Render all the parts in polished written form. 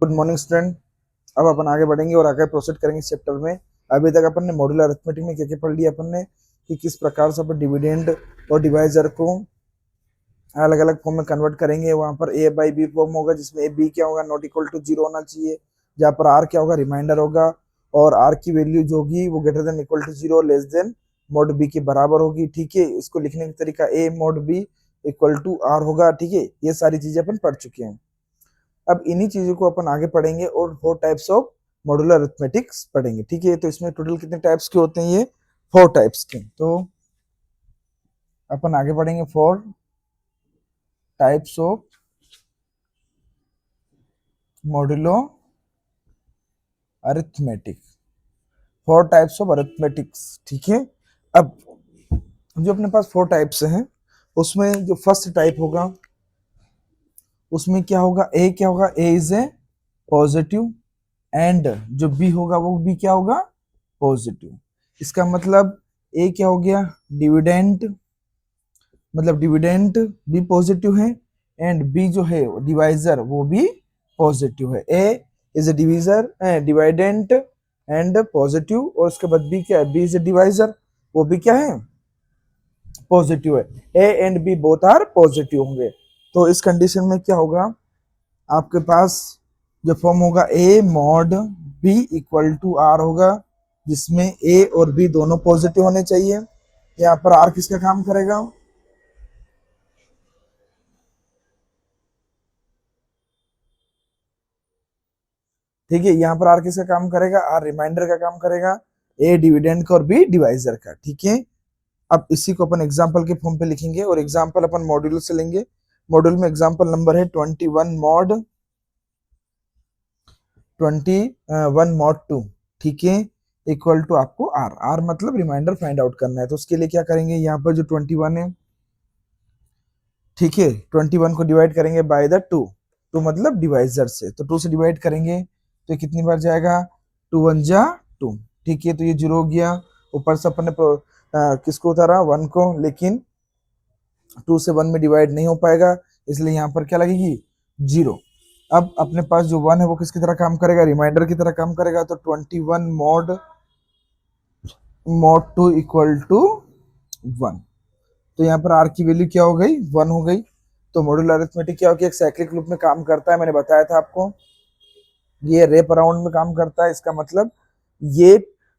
Good morning student. अब अपन आगे बढ़ेंगे और आगे प्रोसीड करेंगे इस चैप्टर में। अभी तक अपन ने मॉड्यूलर अरिथमेटिक में क्या क्या पढ़ लिया अपन ने कि किस प्रकार से अपन डिविडेंड और डिवाइजर को अलग अलग फॉर्म में कन्वर्ट करेंगे। वहां पर ए बाई बी फॉर्म होगा जिसमें ए बी क्या होगा, नॉट इक्वल टू जीरो होना चाहिए। जहाँ पर आर क्या होगा, रिमाइंडर होगा और आर की वैल्यू जो होगी वो greater than equal to zero less than mod B के बराबर होगी। ठीक है, इसको लिखने का तरीका A mod B equal to R होगा। ठीक है, ये सारी चीजें अपन पढ़ चुके हैं। अब इन्हीं चीजों को अपन आगे पढ़ेंगे और 4 टाइप्स ऑफ मॉड्यूलर अरिथमेटिक्स पढ़ेंगे। ठीक है, तो इसमें टोटल कितने टाइप्स के होते हैं? ये 4 टाइप्स के। तो अपन आगे पढ़ेंगे 4 types of modulo arithmetic. 4 types of arithmetics. ठीक है, अब जो अपने पास 4 टाइप्स हैं उसमें जो फर्स्ट टाइप होगा उसमें क्या होगा, ए क्या होगा, ए इज ए पॉजिटिव एंड जो बी होगा वो भी क्या होगा, पॉजिटिव। इसका मतलब ए क्या हो गया, डिविडेंड, मतलब डिविडेंड भी पॉजिटिव है एंड बी जो है डिवाइजर वो भी पॉजिटिव है। A is a divisor, dividend and positive, और उसके बाद बी क्या है, बी इज ए डिवाइजर, वो भी क्या है, पॉजिटिव है। A and b both are positive होंगे। तो इस कंडीशन में क्या होगा, आपके पास जो फॉर्म होगा A mod B equal to R होगा, जिसमें ए और बी दोनों पॉजिटिव होने चाहिए। यहाँ पर आर किसका काम करेगा, ठीक है, यहाँ पर आर किसका काम करेगा, आर रिमाइंडर का काम करेगा, ए डिविडेंड का और बी डिवाइजर का। ठीक है, अब इसी को अपन एग्जाम्पल के फॉर्म पे लिखेंगे और एग्जाम्पल अपन मॉड्यूल से लेंगे। मॉड्यूल में एग्जाम्पल नंबर है 21 मॉड 21 मॉड 2। ठीक है, इक्वल टू आपको आर, आर मतलब रिमाइंडर फाइंड आउट करना है। तो उसके लिए क्या करेंगे, यहाँ पर जो 21 है, ठीक है, 21 को डिवाइड करेंगे बाय द 2, 2 मतलब डिवाइजर से, तो 2 से डिवाइड करेंगे तो कितनी बार जाएगा, 2 1 जा 2। ठीक है, तो ये 0 हो गया। ऊपर से अपन ने किसको उतारा, 1 को, लेकिन 2 से 1 में डिवाइड नहीं हो पाएगा, इसलिए यहाँ पर क्या लगेगी, 0। अब अपने पास जो 1 है वो किसकी तरह काम करेगा, रिमाइंडर की तरह काम करेगा। तो 21 मॉड 2 इक्वल टू 1। तो यहाँ पर आर की वैल्यू क्या हो गई, 1 हो गई। तो मॉड्यूलर अरिथमेटिक क्या होगी, एक साइक्लिक लूप में काम करता है, मैंने बताया था आपको। ये रेप अराउंड में काम करता है। इसका मतलब ये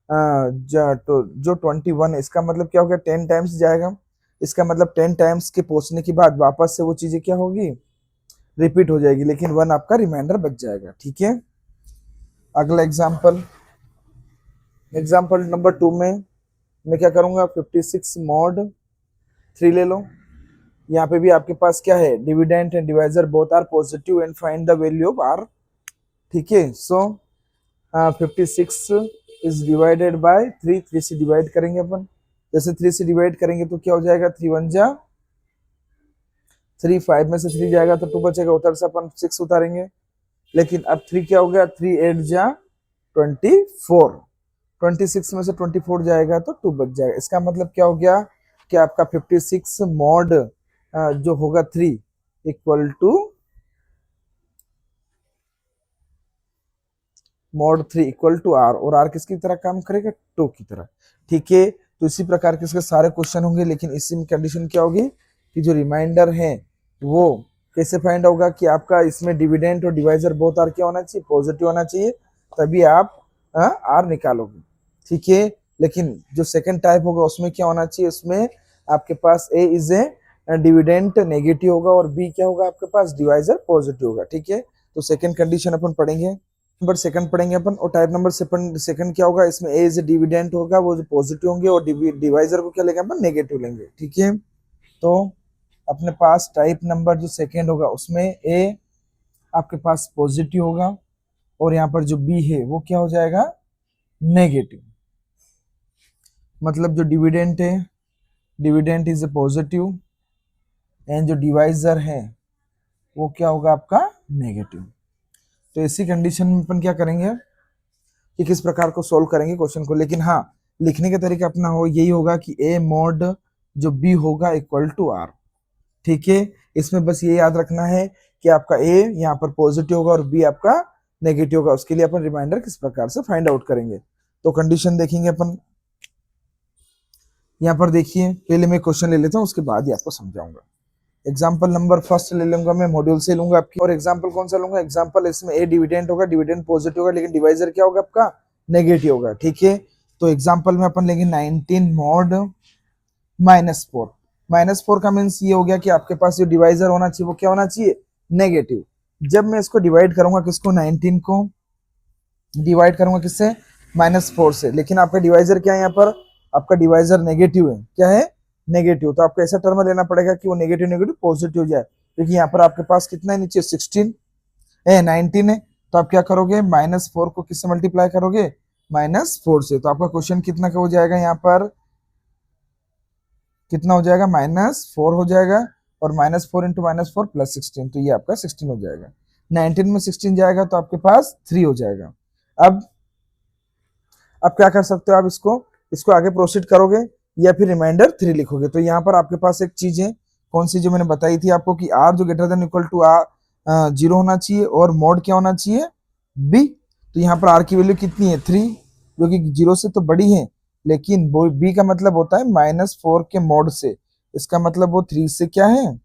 जो 21 है इसका मतलब क्या हो गया, 10 टाइम्स जाएगा। इसका मतलब 10 टाइम्स के पहुंचने के बाद वापस से वो चीजें क्या होगी, रिपीट हो जाएगी, लेकिन 1 आपका रिमाइंडर बच जाएगा। ठीक है, अगला एग्जाम्पल, एग्जाम्पल नंबर 2 में मैं क्या करूंगा, 56 मॉड 3 ले लो। यहाँ पे भी आपके पास क्या है, dividend and divisor both are positive and find the value of r. ठीक है, सो 56 इज डिवाइडेड बाय 3, 3 से डिवाइड करेंगे अपन। जैसे 3 से डिवाइड करेंगे तो क्या हो जाएगा, 3 1 जा 3, 5 में से 3 जाएगा तो 2 बचेगा, उधर से अपन 6 उतारेंगे। लेकिन अब 3 क्या हो गया, 3 8 जा 24, 26 में से 24 जाएगा तो 2 बच जाएगा। इसका मतलब क्या हो गया कि आपका 56 मॉड जो होगा 3 equal to mod 3 equal to r, और आर किसकी तरह काम करेगा, 2 की तरह। ठीक है, तो इसी प्रकार के इसके सारे क्वेश्चन होंगे, लेकिन इसी में कंडीशन क्या होगी कि जो रिमाइंडर है वो कैसे फाइंड होगा कि आपका इसमें डिविडेंड और डिवाइजर बोथ आर क्या होना चाहिए, पॉजिटिव होना चाहिए, तभी आप आर निकालोगे। ठीक है, लेकिन जो सेकंड टाइप होगा उसमें क्या होना चाहिए, उसमें आपके पास ए इज ए डिविडेंड नेगेटिव होगा और बी क्या होगा, आपके पास डिवाइजर पॉजिटिव होगा। ठीक है, तो सेकंड कंडीशन अपन पढ़ेंगे, नंबर सेकंड पढ़ेंगे अपन। और टाइप नंबर सेकंड क्या होगा, इसमें ए इज डिविडेंड होगा, वो जो पॉजिटिव होंगे, और डिवाइजर को क्या लेंगे अपन, नेगेटिव लेंगे। ठीक है, तो अपने पास टाइप नंबर जो सेकंड होगा उसमें ए आपके पास पॉजिटिव होगा और यहाँ पर जो बी है वो क्या हो जाएगा, नेगेटिव। मतलब जो डिविडेंड है, dividend is a positive and जो डिवाइजर है वो क्या होगा आपका, नेगेटिव। तो इसी कंडीशन में अपन क्या करेंगे कि किस प्रकार को सोल्व करेंगे क्वेश्चन को, लेकिन हाँ लिखने का तरीका अपना हो यही होगा कि ए मॉड जो बी होगा इक्वल टू आर। ठीक है, इसमें बस ये याद रखना है कि आपका ए यहाँ पर पॉजिटिव होगा और बी आपका नेगेटिव होगा, उसके लिए अपन रिमाइंडर किस प्रकार से फाइंड आउट करेंगे। तो कंडीशन देखेंगे अपन, यहाँ पर देखिए पहले मैं क्वेश्चन ले लेता हूँ, उसके बाद ही आपको समझाऊंगा। एग्जाम्पल नंबर फर्स्ट ले लूंगा मैं, मॉड्यूल से लूंगा आपकी, और एग्जाम्पल कौन सा लूंगा, एग्जाम्पल इसमें ए डिविडेंड होगा, डिविडेंड पॉजिटिव होगा, लेकिन डिवाइजर क्या होगा आपका, नेगेटिव होगा, ठीक है। तो एग्जाम्पल में अपन लेंगे 19 मॉड -4। -4 का मीन्स ये हो गया कि आपके पास जो डिवाइजर होना चाहिए वो क्या होना चाहिए, नेगेटिव। जब मैं इसको डिवाइड करूंगा किसको, 19 को डिवाइड करूंगा किससे, -4 से, लेकिन आपका डिवाइजर क्या है, यहाँ पर आपका डिवाइजर नेगेटिव है, क्या है, नेगेटिव। तो आपको ऐसा टर्म लेना पड़ेगा कि वो नेगेटिव नेगेटिव पॉजिटिव जाए, क्योंकि यहाँ पर आपके पास कितना है नीचे, 19 है। तो आप क्या करोगे, -4 को किससे मल्टीप्लाई करोगे, -4 से। तो आपका क्वेश्चन कितना का हो जाएगा, यहाँ पर कितना हो जाएगा, -4 हो जाएगा, और -4 इंटू -4 प्लस 16, तो ये आपका 16 हो जाएगा। 19 में 16 जाएगा तो आपके पास 3 हो जाएगा। अब क्या कर सकते हो आप, इसको आगे प्रोसीड करोगे या फिर रिमाइंडर 3 लिखोगे। तो यहाँ पर आपके पास एक चीज है, कौन सी, जो मैंने बताई थी आपको कि आर जो greater than equal to r 0 होना चाहिए, और मोड क्या होना चाहिए, बी। तो यहाँ पर आर की वैल्यू कितनी है, 3, जो कि 0 से तो बड़ी है, लेकिन वो बी का मतलब होता है -4 के मोड से, इसका मतलब वो 3 से क्या है,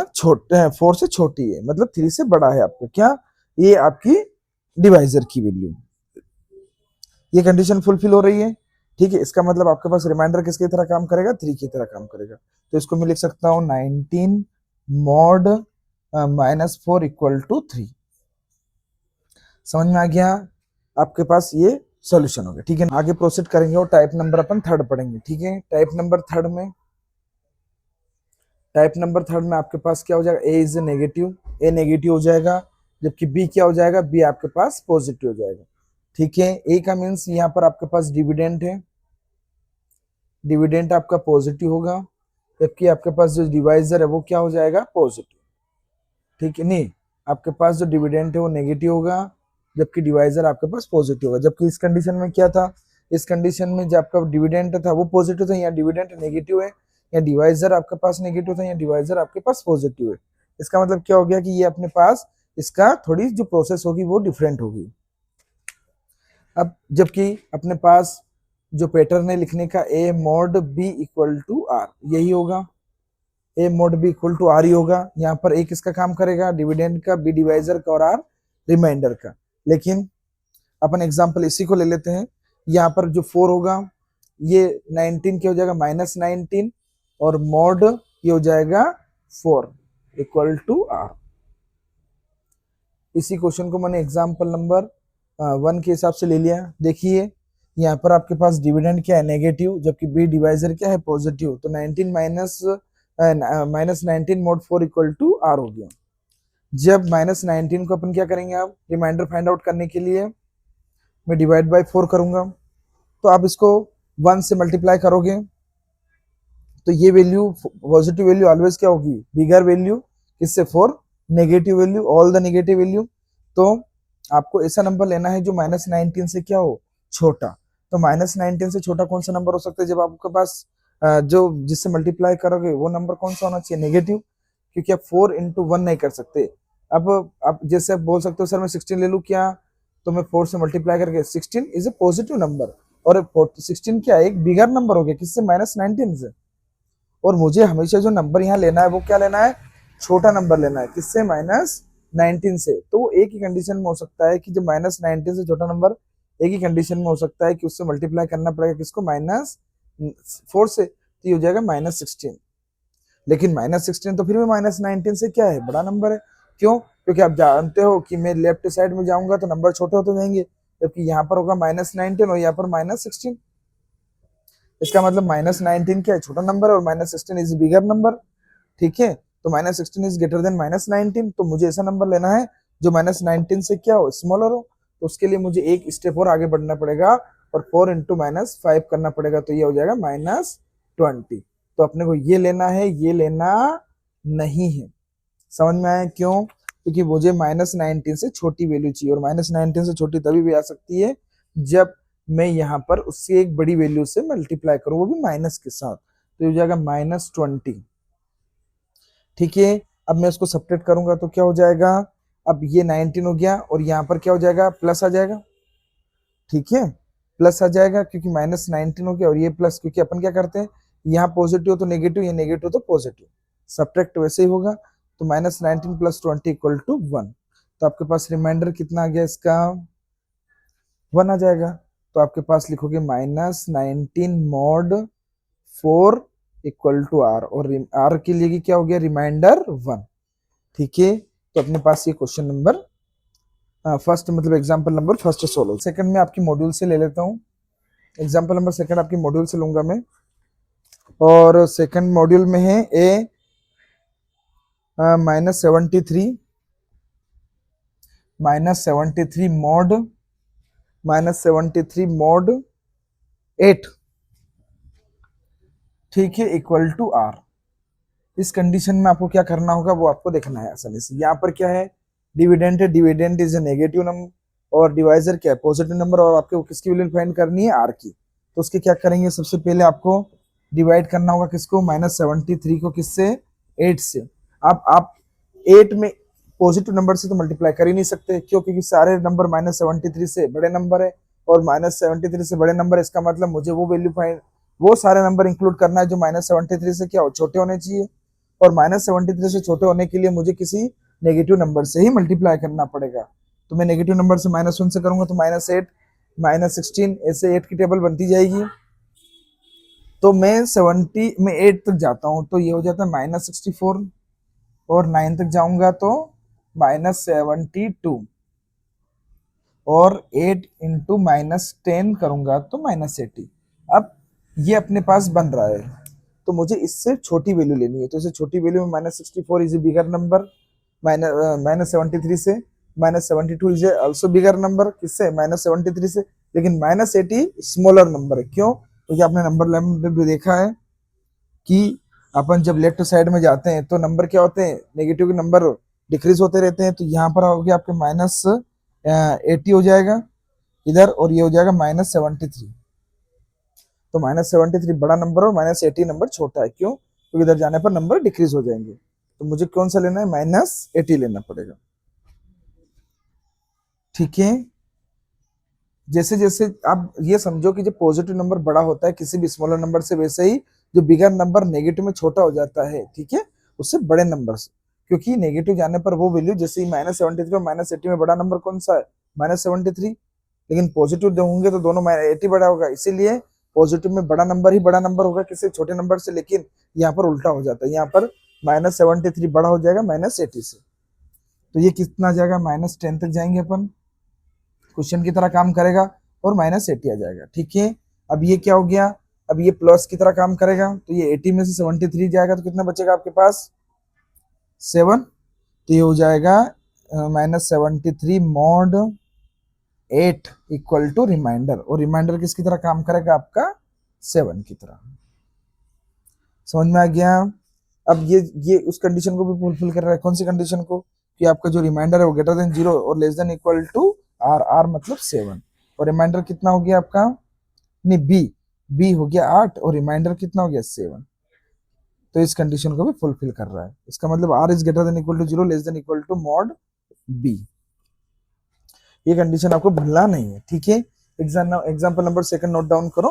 छोटे है, 4 से छोटी है, मतलब 3 से बड़ा है आपका क्या, ये आपकी डिवाइजर की वैल्यू। ये कंडीशन फुलफिल हो रही है, ठीक है। इसका मतलब आपके पास रिमाइंडर किसकी तरह काम करेगा, 3 की तरह काम करेगा। तो इसको मैं लिख सकता हूँ 19 मॉड -4 इक्वल टू 3। समझ में आ गया आपके पास, ये सॉल्यूशन हो गया, ठीक है। आगे प्रोसीड करेंगे और टाइप नंबर अपन थर्ड पढ़ेंगे, ठीक है। टाइप नंबर थर्ड में आपके पास क्या हो जाएगा, ए इज नेगेटिव, ए नेगेटिव हो जाएगा, जबकि बी क्या हो जाएगा, बी आपके पास पॉजिटिव हो जाएगा, ठीक है। ए का मीन्स यहाँ पर आपके पास डिविडेंड है, डिविडेंड आपका पॉजिटिव होगा, जबकि आपके पास जो डिवाइजर है वो क्या हो जाएगा, पॉजिटिव, ठीक है। नहीं, आपके पास जो डिविडेंड है वो नेगेटिव होगा, जबकि डिवाइजर आपके पास पॉजिटिव होगा। जबकि इस कंडीशन में क्या था, इस कंडीशन में जो आपका डिविडेंड था वो पॉजिटिव था, यहाँ डिविडेंड नेगेटिव है, या डिवाइजर आपके पास नेगेटिव था, या डिवाइजर आपके पास पॉजिटिव है। इसका मतलब क्या हो गया कि ये अपने पास इसका थोड़ी जो प्रोसेस होगी वो डिफरेंट होगी। अब जबकि अपने पास जो पैटर्न है लिखने का, A mod B equal to R, यही होगा, A mod B equal to R ही होगा। यहाँ पर ए किसका काम करेगा, डिविडेंड का, बी डिवाइजर का, और आर रिमाइंडर का। लेकिन अपन एग्जांपल इसी को ले लेते हैं, यहाँ पर जो 4 होगा ये 19 क्या हो जाएगा, -19, और मॉड ये हो जाएगा 4 इक्वल टू आर। इसी क्वेश्चन को मैंने एग्जाम्पल नंबर 1 के हिसाब से ले लिया। देखिए यहाँ पर आपके पास डिविडेंड क्या है, नेगेटिव, जबकि बी डिवाइजर क्या है, पॉजिटिव। तो 19 -19 मॉड 4 इक्वल टू आर हो गया। जब -19 को अपन क्या करेंगे, आप रिमाइंडर फाइंड आउट करने के लिए मैं डिवाइड बाय 4 करूंगा, तो आप इसको 1 से मल्टीप्लाई करोगे तो ये वैल्यू, पॉजिटिव वैल्यू ऑलवेज क्या होगी, बिगर वैल्यू, किससे, 4, negative value, all the negative value. तो आपको ऐसा नंबर लेना है जो -19 से क्या हो, छोटा। तो -19 से छोटा कौन सा नंबर हो सकता है, जब आपके पास जो जिससे मल्टीप्लाई करोगे वो नंबर कौन सा होना चाहिए, नेगेटिव, क्योंकि आप 4 इंटू 1 नहीं कर सकते। अब आप जैसे आप बोल सकते हो सर मैं 16 ले लूँ क्या, तो मैं 4 से मल्टीप्लाई करके, 16 इज ए पॉजिटिव नंबर, और 16 क्या है, एक बिगर नंबर हो गया, किससे, -19 से। और मुझे हमेशा जो नंबर यहाँ लेना है वो क्या लेना है, छोटा नंबर लेना है, किससे, -19 से। तो वो एक ही कंडीशन में हो सकता है कि जब -19 से छोटा नंबर, एक ही कंडीशन में हो सकता है कि उससे मल्टीप्लाई करना पड़ेगा किसको, -4 से, तो ये हो जाएगा -16। लेकिन -16 तो फिर भी -19 से क्या है, बड़ा नंबर है। क्यों, क्योंकि आप जानते हो कि मैं लेफ्ट साइड में जाऊंगा तो नंबर छोटे होते जाएंगे, जबकि यहाँ पर होगा -19 और यहाँ पर -16। इसका मतलब -19 क्या है, छोटा नंबर है, और -16 इज बिगर नंबर, ठीक है। तो -16 इज ग्रेटर देन -19, तो मुझे ऐसा नंबर लेना है जो -19 से क्या हो, स्मॉलर हो। तो उसके लिए मुझे एक स्टेप और आगे बढ़ना पड़ेगा, और 4 इंटू -5 करना पड़ेगा, तो ये हो जाएगा -20। तो अपने को ये लेना है, ये लेना नहीं है। समझ में आया क्यों, क्योंकि मुझे -19 से छोटी वैल्यू चाहिए, और -19 से छोटी तभी भी आ सकती है जब मैं यहाँ पर उससे एक बड़ी वैल्यू से मल्टीप्लाई करूँ, वो भी माइनस के साथ। तो ये हो जाएगा -20, ठीक है। अब मैं इसको सब्ट्रैक्ट करूंगा तो क्या हो जाएगा, अब ये 19 हो गया और यहाँ पर क्या हो जाएगा, प्लस आ जाएगा, ठीक है, प्लस आ जाएगा क्योंकि -19 हो गया और ये प्लस, क्योंकि अपन क्या करते हैं, यहाँ पॉजिटिव हो तो नेगेटिव, ये नेगेटिव तो पॉजिटिव, सब्ट्रैक्ट वैसे ही होगा। तो -19 + 20 = 1। तो आपके पास रिमाइंडर कितना आ गया इसका, 1 आ जाएगा। तो आपके पास लिखोगे -19 mod 4 = r, और r के लिए क्या हो गया, रिमाइंडर 1, ठीक है। तो अपने पास ये क्वेश्चन नंबर फर्स्ट, मतलब example number first solve. Second में आपकी मॉड्यूल से ले लेता हूँ, एग्जांपल नंबर सेकंड आपकी मॉड्यूल से लूंगा मैं, और सेकंड मॉड्यूल में है ए -73 mod 8, ठीक है, = r। इस कंडीशन में आपको क्या करना होगा वो आपको देखना है आसानी से। यहाँ पर क्या है, डिविडेंड है, dividend is a negative number, और डिवाइजर क्या है, पॉजिटिव नंबर, और आपको किसकी वैल्यू फाइंड करनी है, आर की। तो उसके क्या करेंगे, सबसे पहले आपको डिवाइड करना होगा किसको, -73 को किससे, 8 से। आप 8 में पॉजिटिव नंबर से तो मल्टीप्लाई कर ही नहीं सकते, क्यों, क्योंकि सारे नंबर -73 से बड़े नंबर है, और -73 से बड़े नंबर, इसका मतलब मुझे वो वैल्यू फाइंड, वो सारे नंबर इंक्लूड करना है जो -73 से क्या हो, छोटे होने चाहिए, और -73 से छोटे होने के लिए मुझे किसी नेगेटिव नंबर से ही मल्टीप्लाई करना पड़ेगा। तो मैं नेगेटिव नंबर से -1 से करूंगा तो -8 -16, ऐसे 8 की टेबल बनती जाएगी। तो मैं 70 में 8 तक जाता हूँ तो ये हो जाता है -64, और 9 तक जाऊंगा तो -72, और 8 इंटू -10 करूंगा तो -80। अब ये अपने पास बन रहा है, तो मुझे इससे छोटी वैल्यू लेनी है। तो इससे छोटी वैल्यू में -64 इज ए बिगर नंबर, -73 से, -72 इज ऑल्सो बिगर नंबर, किससे, -73 से, लेकिन -80 स्मॉलर नंबर है। क्यों, क्योंकि आपने नंबर लाइन में भी देखा है कि अपन जब लेफ्ट साइड में जाते हैं तो नंबर क्या होते हैं, नेगेटिव के नंबर डिक्रीज होते रहते हैं। तो यहाँ पर हो गया आपके -80 हो जाएगा इधर, और ये हो जाएगा -73। तो -73 बड़ा नंबर और -80 नंबर छोटा है, क्यों, क्योंकि इधर जाने पर नंबर डिक्रीज हो जाएंगे। तो मुझे कौन सा लेना है, -80 लेना पड़ेगा, ठीक है। जैसे जैसे आप ये समझो कि जब पॉजिटिव नंबर बड़ा होता है किसी भी स्मॉलर नंबर से, वैसे ही जो बिगर नंबर नेगेटिव में छोटा हो जाता है, ठीक है, उससे बड़े नंबर से, क्योंकि नेगेटिव जाने पर वो वैल्यू, जैसे ही -73 और -80 में बड़ा नंबर कौन सा है, -73, लेकिन पॉजिटिव जो होंगे तो दोनों 80 बड़ा होगा, इसीलिए पॉजिटिव में बड़ा नंबर ही बड़ा नंबर होगा किसी छोटे नंबर से। लेकिन यहाँ पर उल्टा हो जाता है, यहाँ पर -73 बड़ा हो जाएगा -80 से, तो ये कितना आ जाएगा, -10 तक जाएंगे अपन, क्वेश्चन की तरह काम करेगा, और -80 आ जाएगा, ठीक है। अब ये क्या हो गया, अब ये प्लस की तरह काम करेगा, तो ये 80 में से 73 जाएगा तो कितना बचेगा आपके पास, 7। तो ये हो जाएगा -73 mod 8 = रिमाइंडर, और रिमाइंडर किसकी तरह काम करेगा आपका, 7 की तरह। समझ में आ गया। अब ये उस कंडीशन को भी फुलफिल कर रहा है, कौन सी कंडीशन को, कि आपका जो रिमाइंडर है वो >0 और <= r, r मतलब 7, और रिमाइंडर कितना हो गया आपका, नहीं b हो गया 8, और रिमाइंडर कितना हो गया 7। तो इस कंडीशन को भी फुलफिल कर रहा है, इसका मतलब r इज > 0 <= mod b। ये कंडीशन आपको भूलना नहीं है, ठीक है। Example number second note down करो।